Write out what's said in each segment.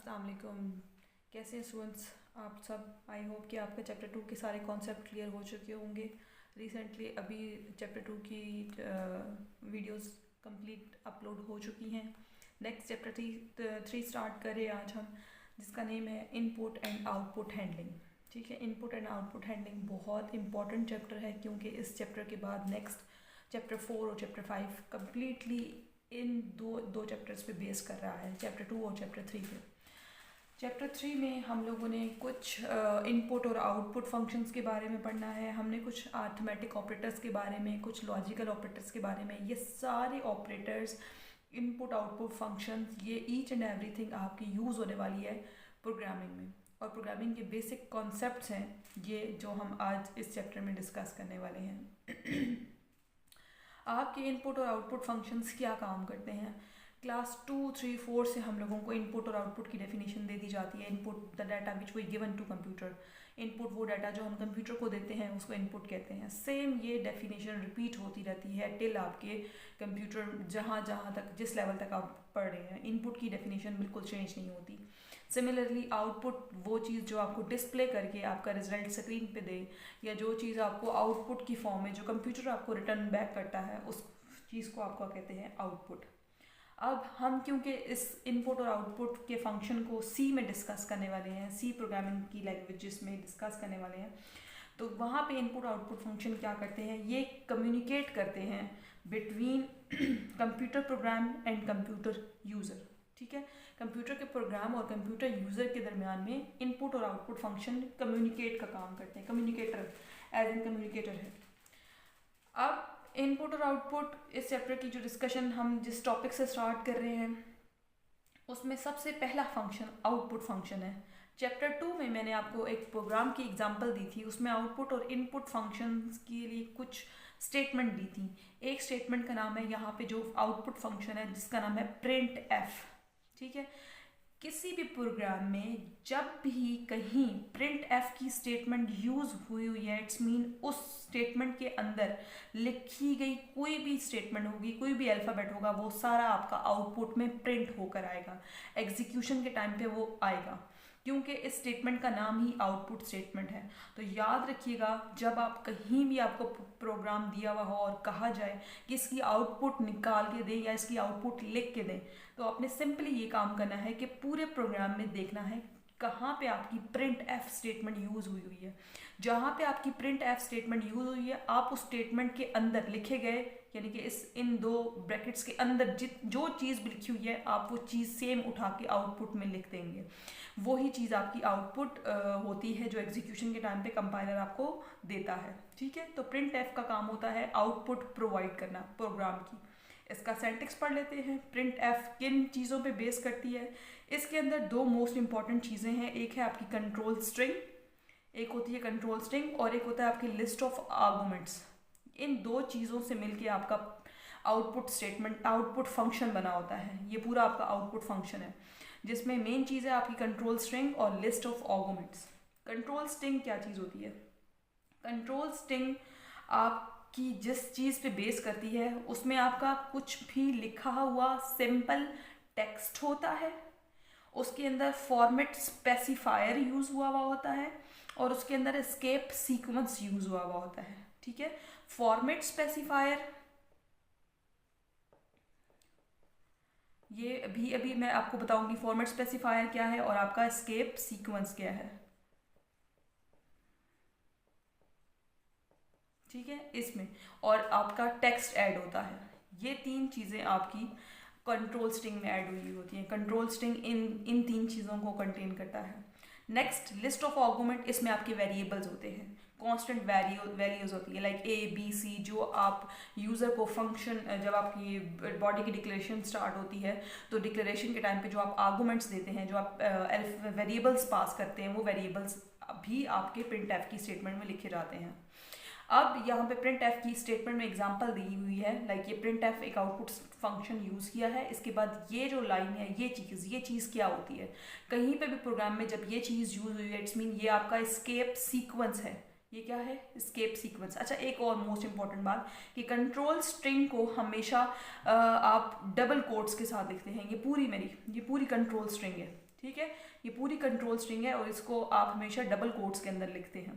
अस्सलाम वालेकुम। कैसे हैं स्टूडेंट्स आप सब। आई होप कि आपका चैप्टर 2 के सारे कॉन्सेप्ट क्लियर हो चुके होंगे। रिसेंटली अभी चैप्टर 2 की वीडियोस कंप्लीट अपलोड हो चुकी हैं। नेक्स्ट चैप्टर 3 स्टार्ट करें आज हम, जिसका नेम है इनपुट एंड आउटपुट हैंडलिंग। ठीक है, इनपुट एंड आउटपुट हैंडलिंग बहुत इंपॉर्टेंट चैप्टर है, क्योंकि इस चैप्टर के बाद नेक्स्ट चैप्टर 4 और चैप्टर 5 कम्प्लीटली इन दो चैप्टर्स पे बेस कर रहा है, चैप्टर 2 और चैप्टर 3 पे। चैप्टर 3 में हम लोगों ने कुछ इनपुट और आउटपुट फंक्शंस के बारे में पढ़ना है। हमने कुछ अरिथमेटिक ऑपरेटर्स के बारे में, कुछ लॉजिकल ऑपरेटर्स के बारे में। ये सारे ऑपरेटर्स, इनपुट आउटपुट फंक्शंस, ये ईच एंड एवरीथिंग आपकी यूज़ होने वाली है प्रोग्रामिंग में। और प्रोग्रामिंग के बेसिक कॉन्सेप्ट्स हैं ये, जो हम आज इस चैप्टर में डिस्कस करने वाले हैं। आपके इनपुट और आउटपुट फंक्शंस क्या काम करते हैं। क्लास 2, 3, 4 से हम लोगों को इनपुट और आउटपुट की डेफिनेशन दे दी जाती है। Input the data which we given to computer. Input वो डाटा जो हम कंप्यूटर को देते हैं उसको इनपुट कहते हैं। सेम ये डेफिनेशन रिपीट होती रहती है टिल आपके कंप्यूटर जहाँ जहाँ तक, जिस लेवल तक आप पढ़ रहे हैं, इनपुट की डेफिनेशन बिल्कुल चेंज नहीं होती। सिमिलरली आउटपुट वो चीज़ जो आपको डिस्प्ले करके आपका रिजल्ट स्क्रीन पे दे, या जो चीज़ आपको आउटपुट की फॉर्म में जो कंप्यूटर आपको रिटर्न बैक करता है, उस चीज़ को आपको कहते हैं आउटपुट। अब हम क्योंकि इस इनपुट और आउटपुट के फंक्शन को सी में डिस्कस करने वाले हैं, सी प्रोग्रामिंग की लैंग्वेजेस में डिस्कस करने वाले हैं, तो वहाँ पे इनपुट आउटपुट फंक्शन क्या करते हैं, ये कम्युनिकेट करते हैं between computer program and computer user. ठीक है, कंप्यूटर के प्रोग्राम और कंप्यूटर यूज़र के दरमियान में इनपुट और आउटपुट फंक्शन कम्युनिकेट का काम करते हैं। कम्युनिकेटर, एज एन कम्युनिकेटर है। अब इनपुट और आउटपुट, इस चैप्टर की जो डिस्कशन हम जिस टॉपिक से स्टार्ट कर रहे हैं, उसमें सबसे पहला फंक्शन आउटपुट फंक्शन है। चैप्टर 2 में मैंने आपको एक प्रोग्राम की एग्जांपल दी थी, उसमें आउटपुट और इनपुट फंक्शंस के लिए कुछ स्टेटमेंट दी थी। एक स्टेटमेंट का नाम है यहाँ पे जो आउटपुट फंक्शन है, जिसका नाम है प्रिंट एफ। ठीक है, किसी भी प्रोग्राम में जब भी कहीं प्रिंट एफ की स्टेटमेंट यूज हुई है, इट्स मीन उस स्टेटमेंट के अंदर लिखी गई कोई भी स्टेटमेंट होगी, कोई भी अल्फ़ाबेट होगा, वो सारा आपका आउटपुट में प्रिंट होकर आएगा। एग्जीक्यूशन के टाइम पे वो आएगा, क्योंकि इस स्टेटमेंट का नाम ही आउटपुट स्टेटमेंट है। तो याद रखिएगा, जब आप कहीं भी आपको प्रोग्राम दिया हुआ हो और कहा जाए कि इसकी आउटपुट निकाल के दें या इसकी आउटपुट लिख के दें, तो आपने सिंपली ये काम करना है कि पूरे प्रोग्राम में देखना है कहाँ पे आपकी प्रिंट एफ स्टेटमेंट यूज़ हुई हुई है। जहाँ पे आपकी प्रिंट एफ स्टेटमेंट यूज़ हुई है, आप उस स्टेटमेंट के अंदर लिखे गए, यानी कि इन दो ब्रैकेट्स के अंदर जो चीज़ भी लिखी हुई है, आप वो चीज़ सेम उठा के आउटपुट में लिख देंगे। वही चीज़ आपकी आउटपुट होती है जो एग्जीक्यूशन के टाइम पे कंपाइलर आपको देता है। ठीक है, तो प्रिंट एफ का काम होता है आउटपुट प्रोवाइड करना प्रोग्राम की। इसका सिंटैक्स पढ़ लेते हैं। प्रिंट एफ किन चीज़ों पे बेस करती है। इसके अंदर दो मोस्ट इंपॉर्टेंट चीज़ें हैं। एक है आपकी कंट्रोल स्ट्रिंग, एक होती है कंट्रोल स्ट्रिंग, और एक होता है आपकी लिस्ट ऑफ आर्गुमेंट्स। इन दो चीज़ों से मिलके आपका आउटपुट स्टेटमेंट, आउटपुट फंक्शन बना होता है। ये पूरा आपका आउटपुट फंक्शन है, जिसमें मेन चीज़ है आपकी कंट्रोल स्ट्रिंग और list of arguments. Control string क्या चीज़ होती है। कंट्रोल स्ट्रिंग आपकी जिस चीज़ पे बेस करती है, उसमें आपका कुछ भी लिखा हुआ सिंपल टेक्स्ट होता है, उसके अंदर फॉर्मेट स्पेसिफायर यूज़ हुआ होता है, और उसके अंदर एस्केप सीक्वेंस यूज़ हुआ होता है। ठीक है, फॉर्मेट स्पेसिफायर, ये अभी मैं आपको बताऊंगी फॉर्मेट स्पेसिफायर क्या है और आपका एस्केप सीक्वेंस क्या है। ठीक है, इसमें और आपका टेक्स्ट ऐड होता है। ये तीन चीज़ें आपकी कंट्रोल स्ट्रिंग में ऐड हुई होती हैं। कंट्रोल स्ट्रिंग इन तीन चीज़ों को कंटेन करता है। नेक्स्ट, लिस्ट ऑफ आर्गुमेंट, इसमें आपके वेरिएबल्स होते हैं, कांस्टेंट वैल्यूज होती है, लाइक A, B, C, जो आप यूज़र को फंक्शन, जब आपकी बॉडी की डिक्लेरेशन स्टार्ट होती है, तो डिक्लेरेशन के टाइम पे जो आप आर्गुमेंट्स देते हैं, जो आप वेरिएबल्स पास करते हैं, वो वेरिएबल्स भी आपके प्रिंट एफ की स्टेटमेंट में लिखे जाते हैं। अब यहाँ पे प्रिंट एफ की स्टेटमेंट में एग्जांपल दी हुई है, लाइक ये प्रिंट एफ एक आउटपुट फंक्शन यूज़ किया है। इसके बाद ये जो लाइन है, ये चीज़ क्या होती है। कहीं पे भी प्रोग्राम में जब ये चीज़ यूज़ हुई है, इट्स मीन ये आपका एस्केप सीक्वेंस है। ये क्या है, एस्केप सीक्वेंस। अच्छा, एक और मोस्ट इंपॉर्टेंट बात कि कंट्रोल स्ट्रिंग को हमेशा आप डबल कोट्स के साथ लिखते हैं। ये पूरी कंट्रोल स्ट्रिंग है। ठीक है, ये पूरी कंट्रोल स्ट्रिंग है और इसको आप हमेशा डबल कोट्स के अंदर लिखते हैं।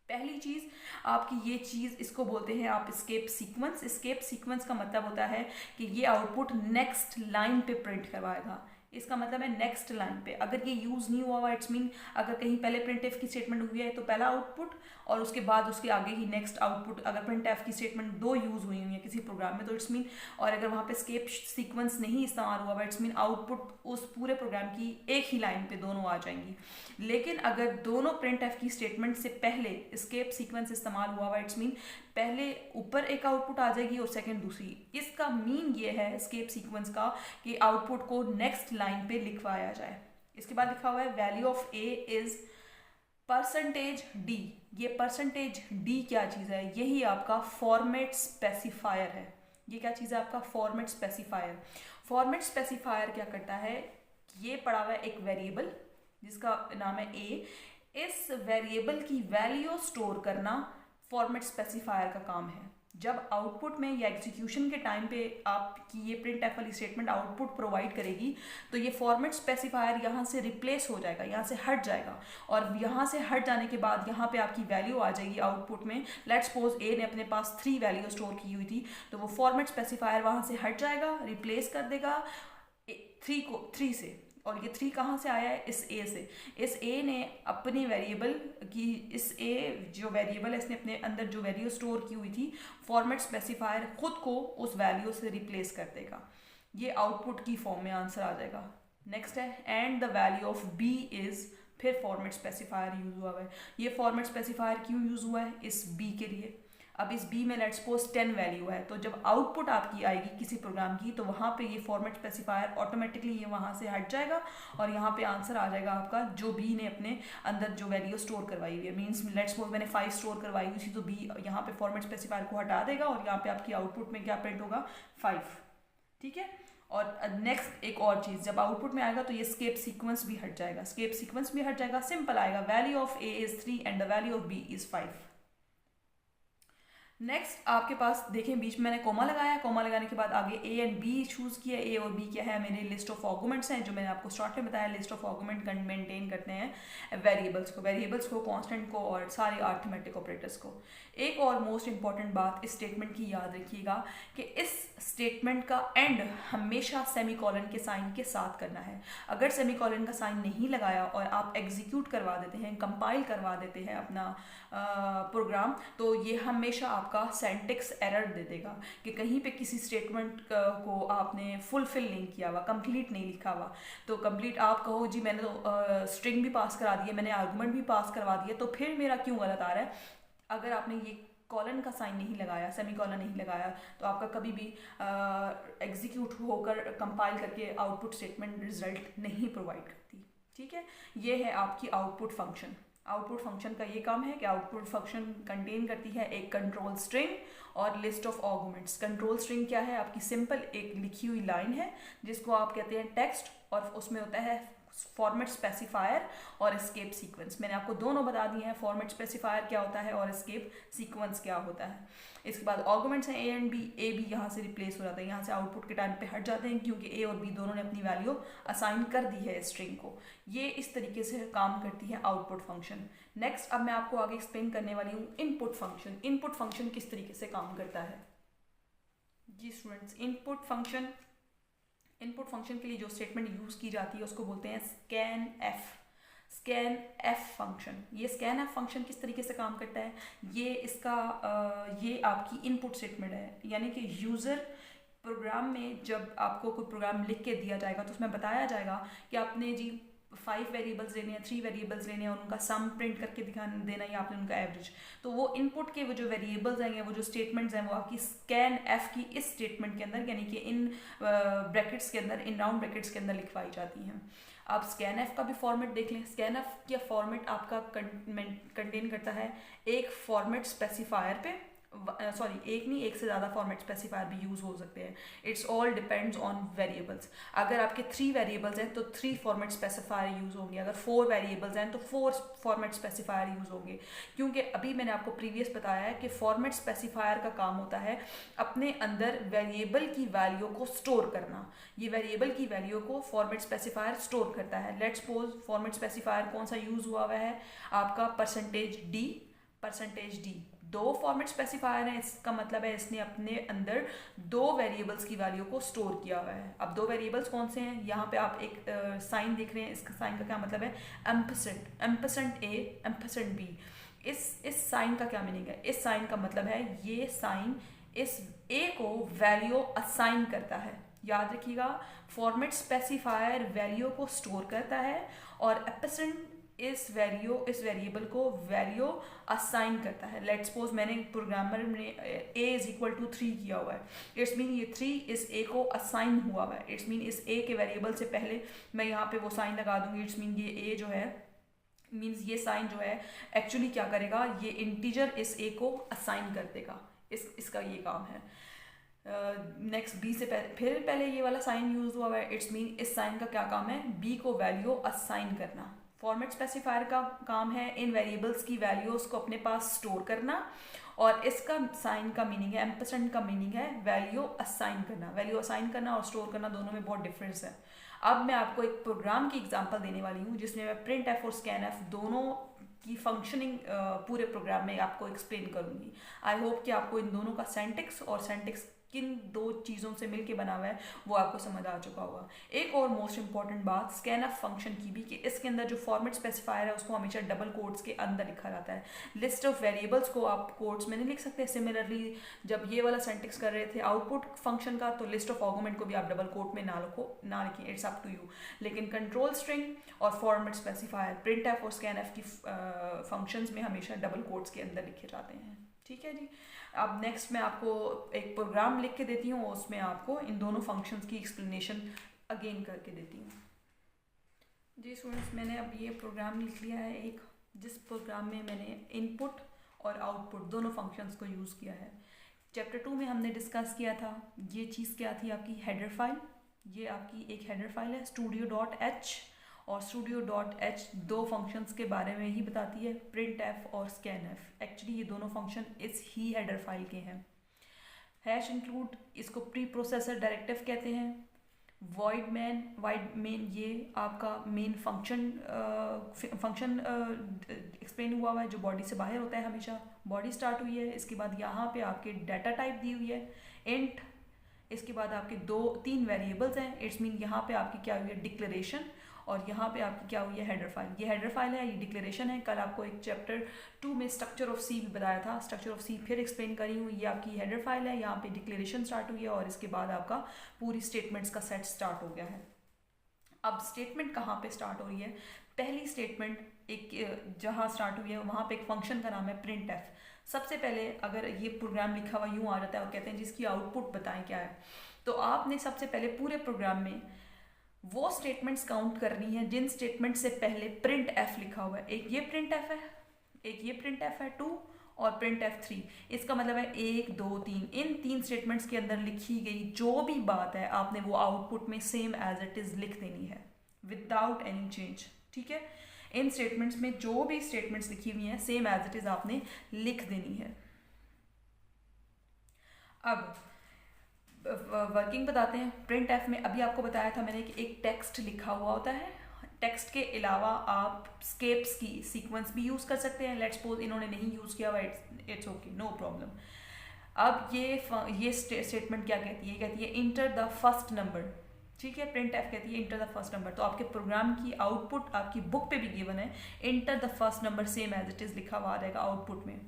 पहली चीज आपकी ये चीज, इसको बोलते हैं आप स्केप सीक्वेंस। स्केप सीक्वेंस का मतलब होता है कि ये आउटपुट नेक्स्ट लाइन पे प्रिंट करवाएगा। इसका मतलब है नेक्स्ट लाइन पे। अगर ये यूज नहीं हुआ हुआ, इट्स मीन अगर कहीं पहले प्रिंट एफ की स्टेटमेंट हुई है तो पहला आउटपुट, और उसके बाद उसके आगे ही नेक्स्ट आउटपुट। अगर प्रिंट एफ की स्टेटमेंट दो यूज हुई हुई है किसी प्रोग्राम में तो इट्स मीन, और अगर वहाँ पे स्केप सीक्वेंस नहीं इस्तेमाल हुआ हुआ, इट्स मीन आउटपुट उस पूरे प्रोग्राम की एक ही लाइन पे दोनों आ जाएंगी। लेकिन अगर दोनों प्रिंट एफ की स्टेटमेंट से पहले स्केप सीक्वेंस इस्तेमाल हुआ हुआ, इट्स मीन पहले ऊपर एक आउटपुट आ जाएगी और सेकंड दूसरी। इसका मीन ये है स्केप सीक्वेंस का कि आउटपुट को नेक्स्ट लाइन पे लिखवाया जाए। इसके बाद लिखा हुआ है value of A is percentage D. ये परसेंटेज डी क्या चीज़ है? यही आपका फॉर्मेट स्पेसिफायर है। ये क्या चीज़ है? आपका फॉर्मेट स्पेसिफायर। फॉर्मेट स्पेसिफायर क्या करता है? ये पड़ा हुआ है एक वेरिएबल जिसका नाम है ए। इस वेरिएबल की वैल्यू स्टोर करना फॉर्मेट स्पेसिफायर का काम है। जब आउटपुट में या एग्जीक्यूशन के टाइम पे आपकी ये प्रिंट एफ वाली स्टेटमेंट आउटपुट प्रोवाइड करेगी तो ये फॉर्मेट स्पेसिफायर यहाँ से रिप्लेस हो जाएगा, यहाँ से हट जाएगा, और यहाँ से हट जाने के बाद यहाँ पे आपकी वैल्यू आ जाएगी आउटपुट में। लेट्स सपोज ए ने अपने पास 3 वैल्यू स्टोर की हुई थी, तो वो फॉर्मेट स्पेसिफायर वहाँ से हट जाएगा, रिप्लेस कर देगा 3 से। और ये 3 कहाँ से आया है? इस ए से। इस ए ने अपने वेरिएबल की, इस ए जो वेरिएबल है इसने अपने अंदर जो वैल्यू स्टोर की हुई थी, फॉर्मेट स्पेसिफायर खुद को उस वैल्यू से रिप्लेस कर देगा। ये आउटपुट की फॉर्म में आंसर आ जाएगा। नेक्स्ट है and the value of B is, फिर फॉर्मेट स्पेसिफायर यूज हुआ है। ये फॉर्मेट स्पेसिफायर क्यों यूज हुआ है? इस बी के लिए। अब इस बी में लेट्स सपोज 10 वैल्यू है, तो जब आउटपुट आपकी आएगी किसी प्रोग्राम की तो वहाँ पे ये फॉर्मेट स्पेसिफायर ऑटोमेटिकली ये वहाँ से हट जाएगा और यहाँ पे आंसर आ जाएगा आपका जो बी ने अपने अंदर जो वैल्यू स्टोर करवाई हुई है। मीन्स लेट्स सपोज मैंने 5 स्टोर करवाई हुई थी तो बी यहाँ पे फॉर्मेट स्पेसिफायर को हटा देगा और यहाँ पे आपकी आउटपुट में क्या प्रिंट होगा? 5। ठीक है। और नेक्स्ट एक और चीज़, जब आउटपुट में आएगा तो ये स्केप सीक्वेंस भी हट जाएगा। स्केप सीक्वेंस भी हट जाएगा, सिंपल आएगा value of A is 3 and the value of B is 5। Next आपके पास देखें बीच में मैंने कोमा लगाया, कोमा लगाने के बाद आगे ए एंड बी चूज़ किया। ए और बी क्या है? मेरे लिस्ट ऑफ आर्गुमेंट्स हैं जो मैंने आपको स्टार्ट में बताया। लिस्ट ऑफ आर्गुमेंट मेंटेन करते हैं वेरिएबल्स को, कांस्टेंट को और सारे अरिथमेटिक ऑपरेटर्स को। एक और मोस्ट इंपॉर्टेंट बात इस स्टेटमेंट की याद रखिएगा कि इस स्टेटमेंट का एंड हमेशा सेमीकोलन के साइन के साथ करना है। अगर सेमीकोलन का साइन नहीं लगाया और आप एग्जीक्यूट करवा देते हैं, कंपाइल करवा देते हैं अपना प्रोग्राम, तो ये हमेशा आपका सिंटैक्स एरर दे देगा कि कहीं पे किसी स्टेटमेंट को आपने फुलफिल नहीं किया हुआ, कंप्लीट नहीं लिखा हुआ। तो कंप्लीट आप कहो जी मैंने तो स्ट्रिंग भी पास करा दी है, मैंने आर्गुमेंट भी पास करवा दिया, तो फिर मेरा क्यों गलत आ रहा है? अगर आपने ये कॉलन का साइन नहीं लगाया, सेमीकोलन नहीं लगाया, तो आपका कभी भी एग्जीक्यूट होकर कंपाइल करके आउटपुट स्टेटमेंट रिजल्ट नहीं प्रोवाइड करती। ठीक है, ये है आपकी आउटपुट फंक्शन। आउटपुट फंक्शन का ये काम है कि आउटपुट फंक्शन कंटेन करती है एक कंट्रोल स्ट्रिंग और list of arguments. Control string क्या है? आपकी सिंपल एक लिखी हुई लाइन है जिसको आप कहते हैं टेक्स्ट, और उसमें होता है फॉर्मेट स्पेसिफायर और एस्केप सीक्वेंस। मैंने आपको दोनों बता दिए हैं, फॉर्मेट स्पेसिफायर क्या होता है और एस्केप सीक्वेंस क्या होता है। इसके बाद आर्गुमेंट्स हैं A and B. A B यहाँ से रिप्लेस हो जाता है, यहाँ से आउटपुट के टाइम पे हट जाते हैं क्योंकि ए और बी दोनों ने अपनी वैल्यू असाइन कर दी है स्ट्रिंग को। ये इस तरीके से काम करती है आउटपुट फंक्शन। नेक्स्ट अब मैं आपको आगे एक्सप्लेन करने वाली हूँ इनपुट फंक्शन। इनपुट फंक्शन किस तरीके से काम करता है जी स्टूडेंट्स? इनपुट फंक्शन के लिए जो स्टेटमेंट यूज़ की जाती है उसको बोलते हैं स्कैन एफ फंक्शन। ये स्कैन एफ फंक्शन किस तरीके से काम करता है? ये आपकी इनपुट स्टेटमेंट है, यानी कि यूज़र प्रोग्राम में जब आपको कोई प्रोग्राम लिख के दिया जाएगा तो उसमें बताया जाएगा कि आपने जी 5 वेरिएबल्स लेने हैं, 3 वेरिएबल्स लेने हैं और उनका सम प्रिंट करके दिखा देना है आपने उनका एवरेज। तो वो इनपुट के वो जो वेरिएबल्स हैं, वो जो स्टेटमेंट्स हैं, वो आपकी स्कैन एफ की इस स्टेटमेंट के अंदर, यानी कि इन ब्रैकेट्स के अंदर, इन राउंड ब्रैकेट्स के अंदर लिखवाई जाती हैं। आप स्कैन एफ का भी फॉर्मेट देख लें। स्कैन एफ का फॉर्मेट आपका कंटेन करता है एक फॉर्मेट स्पेसिफायर पे सॉरी एक नहीं, एक से ज़्यादा फॉर्मेट स्पेसिफायर भी यूज़ हो सकते हैं। It's all depends on variables. अगर आपके 3 वेरिएबल्स हैं तो 3 फॉर्मेट स्पेसिफायर यूज़ होंगे, अगर 4 वेरिएबल्स हैं तो 4 फॉर्मेट स्पेसिफायर यूज़ होंगे। क्योंकि अभी मैंने आपको प्रीवियस बताया है कि फॉर्मेट स्पेसिफायर का काम होता है अपने अंदर वेरिएबल की वैल्यू को स्टोर करना। ये वेरिएबल की वैल्यू को फॉर्मेट स्पेसिफायर स्टोर करता है। लेट्स सपोज फॉर्मेट स्पेसिफायर कौन सा यूज़ हुआ हुआ है आपका, परसेंटेज डी। 2 फॉर्मेट स्पेसिफायर है, इसका मतलब है इसने अपने अंदर 2 वेरिएबल्स की वैल्यू को स्टोर किया हुआ है। अब 2 वेरिएबल्स कौन से हैं, यहाँ पे आप एक साइन देख रहे हैं, इसका साइन का क्या मतलब है, एम्परसेंट ए एम्परसेंट बी। इस साइन का क्या मीनिंग है, इस साइन का मतलब है ये साइन इस ए को वैल्यू असाइन करता है। याद रखिएगा, फॉर्मेट स्पेसिफायर वैल्यू को स्टोर करता है और एम्परसेंट इस वेरिएबल को वैल्यू असाइन करता है। लेट्स सपोज मैंने प्रोग्रामर ने a इज इक्वल टू 3 किया हुआ है, इट्स मीन ये 3 इस a को असाइन हुआ हुआ है। इट्स मीन इस a के वेरिएबल से पहले मैं यहाँ पे वो साइन लगा दूंगी। इट्स मीन ये a जो है, मीन्स ये साइन जो है एक्चुअली क्या करेगा, ये इंटीजर इस a को असाइन कर देगा। इसका ये काम है। नेक्स्ट b से फिर पहले ये वाला साइन यूज हुआ है। इट्स मीन इस साइन का क्या काम है, b को वैल्यू असाइन करना। फॉर्मेट स्पेसिफायर का काम है इन वेरिएबल्स की वैल्यूज को अपने पास स्टोर करना, और इसका साइन का मीनिंग है, एम्परसेंट का मीनिंग है वैल्यू असाइन करना। वैल्यू असाइन करना और स्टोर करना दोनों में बहुत डिफरेंस है। अब मैं आपको एक प्रोग्राम की एग्जांपल देने वाली हूँ जिसमें मैं प्रिंट एफ और स्कैन एफ दोनों की फंक्शनिंग पूरे प्रोग्राम में आपको एक्सप्लेन करूँगी। आई होप कि आपको इन दोनों का सेंटेक्स और सेंटेक्स किन 2 चीज़ों से मिलके बना हुआ है वो आपको समझ आ चुका होगा। एक और मोस्ट इंपॉर्टेंट बात स्कैन एफ फंक्शन की भी, कि इसके अंदर जो फॉर्मेट स्पेसिफायर है उसको हमेशा डबल कोट्स के अंदर लिखा जाता है। लिस्ट ऑफ वेरिएबल्स को आप कोट्स में नहीं लिख सकते। सिमिलरली जब ये वाला सेंटेक्स कर रहे थे आउटपुट फंक्शन का, तो लिस्ट ऑफ आर्गुमेंट को भी आप डबल कोट में ना लिखें, इट्स अप टू यू। लेकिन कंट्रोल स्ट्रिंग और फॉर्मेट स्पेसिफायर प्रिंट एफ और स्कैन एफ की फंक्शंस में हमेशा डबल कोट्स के अंदर लिखे जाते हैं। ठीक है जी। अब नेक्स्ट मैं आपको एक प्रोग्राम लिख के देती हूँ, उसमें आपको इन दोनों फंक्शंस की एक्सप्लेनेशन अगेन करके देती हूँ। जी स्टूडेंट्स, मैंने अब ये प्रोग्राम लिख लिया है एक, जिस प्रोग्राम में मैंने इनपुट और आउटपुट दोनों फंक्शंस को यूज़ किया है। चैप्टर 2 में हमने डिस्कस किया था, ये चीज़ क्या थी आपकी हेडर फाइल। ये आपकी एक हेडर फाइल है studio.h, और studio.h 2 फंक्शंस के बारे में ही बताती है, प्रिंट एफ और स्कैन एफ। एक्चुअली ये दोनों फंक्शन इस ही हेडर फाइल के हैं। हैश इंक्लूड, इसको प्री प्रोसेसर डायरेक्टिव कहते हैं। वॉइड मेन ये आपका मेन फंक्शन एक्सप्लेन हुआ है जो बॉडी से बाहर होता है। हमेशा बॉडी स्टार्ट हुई है, इसके बाद यहाँ पे आपके डाटा टाइप दी हुई है इंट, इसके बाद आपके 2-3 वेरिएबल्स हैं। इट्स मीन यहाँ पे आपकी क्या हुई है, डिक्लेरेशन, और यहाँ पे आपकी क्या हुई है, हेडर फाइल। ये हेडर फाइल है, ये डिक्लेरेशन है। कल आपको एक चैप्टर 2 में स्ट्रक्चर ऑफ सी भी बताया था, स्ट्रक्चर ऑफ सी फिर एक्सप्लेन करी हूँ। ये आपकी हेडर फाइल है, यहाँ पे डिक्लेरेशन स्टार्ट हुई है और इसके बाद आपका पूरी स्टेटमेंट्स का सेट स्टार्ट हो गया है। अब स्टेटमेंट कहाँ पे स्टार्ट हो रही है, पहली स्टेटमेंट एक जहाँ स्टार्ट हुई है वहाँ पे एक फंक्शन का नाम है प्रिंट एफ। सबसे पहले अगर ये प्रोग्राम लिखा हुआ यूँ आ जाता है और कहते हैं जिसकी आउटपुट बताएं क्या है, तो आपने सबसे पहले पूरे प्रोग्राम में वो स्टेटमेंट्स काउंट करनी है जिन स्टेटमेंट से पहले प्रिंट एफ लिखा हुआ है। एक ये प्रिंट एफ है, एक ये प्रिंट एफ है 2, और प्रिंट एफ 3। इसका मतलब है 1, 2, 3, इन 3 स्टेटमेंट्स के अंदर लिखी गई जो भी बात है आपने वो आउटपुट में सेम एज इट इज लिख देनी है विदाउट एनी चेंज। ठीक है, इन स्टेटमेंट्स में जो भी स्टेटमेंट्स लिखी हुई हैं सेम एज इट इज आपने लिख देनी है। अब वर्किंग बताते हैं। प्रिंट एफ में अभी आपको बताया था मैंने कि एक टेक्स्ट लिखा हुआ होता है, टेक्स्ट के अलावा आप स्केप्स की सीक्वेंस भी यूज़ कर सकते हैं। लेट्स सपोज इन्होंने नहीं यूज़ किया हुआ, इट्स ओके, नो प्रॉब्लम। अब ये स्टेटमेंट क्या कहती है, कहती है इंटर द फर्स्ट नंबर। ठीक है, प्रिंट एफ कहती है इंटर द फर्स्ट नंबर। तो आपके प्रोग्राम की आउटपुट आपकी बुक पे भी गिवन है, enter the first number same as it is लिखा हुआ आ जाएगा आउटपुट में।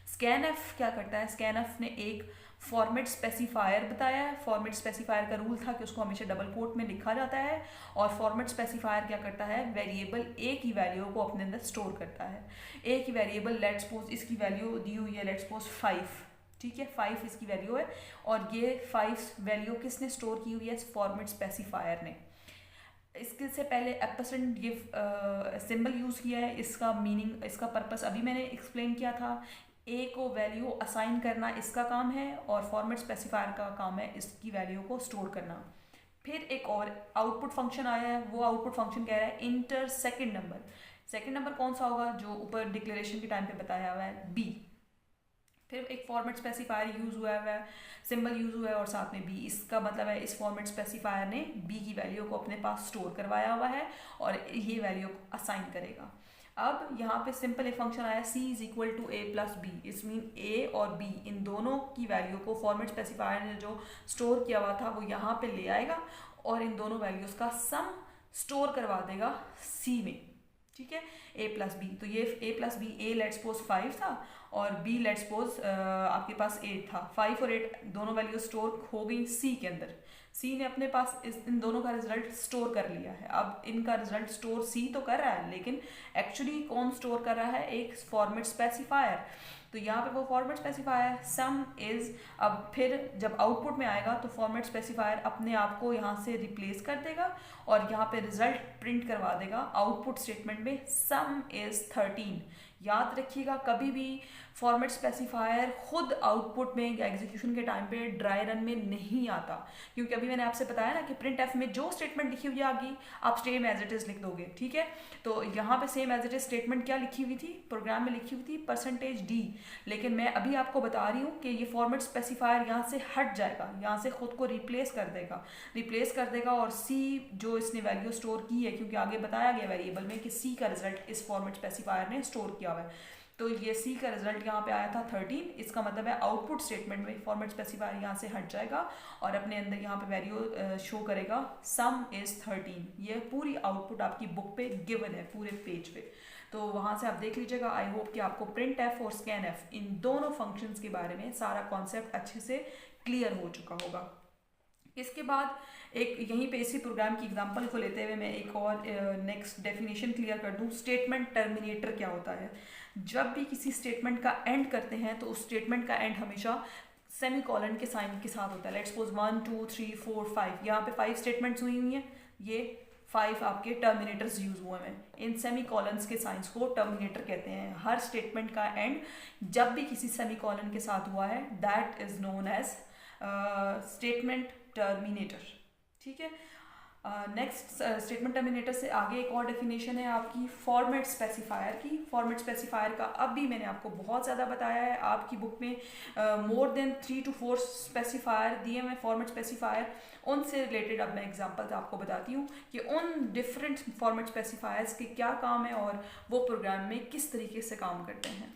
स्कैन एफ क्या करता है, स्कैन एफ ने एक फॉर्मेट स्पेसिफायर बताया है। फॉर्मेट स्पेसिफायर का रूल था कि उसको हमेशा डबल कोट में लिखा जाता है, और फॉर्मेट स्पेसिफायर क्या करता है, वेरिएबल ए की वैल्यू को अपने अंदर स्टोर करता है। ए की वेरिएबल लेट्स सपोज इसकी वैल्यू दी हुई है लेट्स सपोज 5। ठीक है, 5 इसकी वैल्यू है, और ये 5 वैल्यू किसने स्टोर की हुई है, फॉर्मेट स्पेसिफायर ने। इसके से पहले एम्परसेंड ये सिंबल यूज़ किया है। इसका मीनिंग, इसका पर्पस अभी मैंने एक्सप्लेन किया था। ए को वैल्यू असाइन करना इसका काम है और फॉर्मेट स्पेसिफायर का काम है इसकी वैल्यू को स्टोर करना। फिर एक और आउटपुट फंक्शन आया है, वो आउटपुट फंक्शन कह रहा है inter second number. Second number कौन सा होगा, जो ऊपर डिक्लेरेशन के टाइम पे बताया हुआ है, बी। फिर एक फॉर्मेट स्पेसिफायर यूज हुआ है, सिंबल यूज हुआ है और साथ में बी। इसका मतलब है इस फॉर्मेट स्पेसिफायर ने बी की वैल्यू को अपने पास स्टोर करवाया हुआ है और ये वैल्यू को असाइन करेगा। अब यहाँ पे सिंपल एक फंक्शन आया c is equal to A plus B. इस मीन a और b इन दोनों की वैल्यू को फॉर्मेट स्पेसिफायर ने जो स्टोर किया हुआ था वो यहाँ पे ले आएगा और इन दोनों वैल्यूज का सम स्टोर करवा देगा c में। ठीक है, a प्लस बी। तो ये a plus B, a let's suppose 5 था और b लेट्स सपोज आपके पास 8 था। 5 और 8 दोनों वैल्यू स्टोर हो गई c के अंदर। c ने अपने पास इन दोनों का रिजल्ट स्टोर कर लिया है। अब इनका रिजल्ट स्टोर c तो कर रहा है, लेकिन एक्चुअली कौन स्टोर कर रहा है, एक फॉर्मेट स्पेसिफायर। तो यहाँ पे वो फॉर्मेट स्पेसिफायर सम इज, अब फिर जब आउटपुट में आएगा तो फॉर्मेट स्पेसिफायर अपने आप को यहाँ से रिप्लेस कर देगा और यहाँ पे रिजल्ट प्रिंट करवा देगा आउटपुट स्टेटमेंट में सम इज 13। याद रखिएगा, कभी भी फॉर्मेट स्पेसिफायर खुद आउटपुट में या एग्जीक्यूशन के टाइम पे ड्राई रन में नहीं आता, क्योंकि अभी मैंने आपसे बताया ना कि प्रिंट एफ में जो स्टेटमेंट लिखी हुई आगी आप सेम एज इट इज लिख दोगे। ठीक है, तो यहाँ पे same as it is statement क्या लिखी हुई थी, प्रोग्राम में लिखी हुई थी %d। लेकिन मैं अभी आपको बता रही हूँ कि ये फॉर्मेट स्पेसिफायर यहाँ से हट जाएगा, यहाँ से खुद को रिप्लेस कर देगा और c जो इसने वैल्यू स्टोर की है, क्योंकि आगे बताया गया वेरिएबल में कि c का रिजल्ट इस फॉर्मेट स्पेसिफायर ने स्टोर किया हुआ है। तो ये c का रिजल्ट यहाँ पे आया था 13। इसका मतलब है आउटपुट स्टेटमेंट में फॉर्मेट स्पेसिफायर यहाँ से हट जाएगा और अपने अंदर यहाँ पे वैल्यू शो करेगा सम इज 13। ये पूरी आउटपुट आपकी बुक पे गिवन है पूरे पेज पे, तो वहाँ से आप देख लीजिएगा। आई होप कि आपको प्रिंट एफ और स्कैन एफ इन दोनों फंक्शंस के बारे में सारा कॉन्सेप्ट अच्छे से क्लियर हो चुका होगा। इसके बाद एक यहीं पे इसी प्रोग्राम की एग्जांपल को लेते हुए मैं एक और नेक्स्ट डेफिनेशन क्लियर कर दूं। स्टेटमेंट टर्मिनेटर क्या होता है, जब भी किसी स्टेटमेंट का एंड करते हैं तो उस स्टेटमेंट का एंड हमेशा सेमीकोलन के साइन के साथ होता है। लेट्स सपोज 1 2 3 4 5, यहाँ पे 5 स्टेटमेंट्स हुई हुई हैं, ये 5 आपके टर्मिनेटर्स यूज हुए हैं। इन सेमीकोलन्स के साइंस को टर्मिनेटर कहते हैं। हर स्टेटमेंट का एंड जब भी किसी सेमीकोलन के साथ हुआ है that is known as statement terminator. ठीक है, नेक्स्ट स्टेटमेंट टर्मिनेटर से आगे एक और डेफिनेशन है आपकी फॉर्मेट स्पेसिफायर की। फॉर्मेट स्पेसिफायर का अब भी मैंने आपको बहुत ज़्यादा बताया है, आपकी बुक में मोर देन 3 to 4 स्पेसिफायर दिए हुए फॉर्मेट स्पेसिफायर। उनसे रिलेटेड अब मैं एग्जांपल्स आपको बताती हूँ कि उन डिफरेंट फॉर्मेट स्पेसिफायर्स के क्या काम है और वो प्रोग्राम में किस तरीके से काम करते हैं।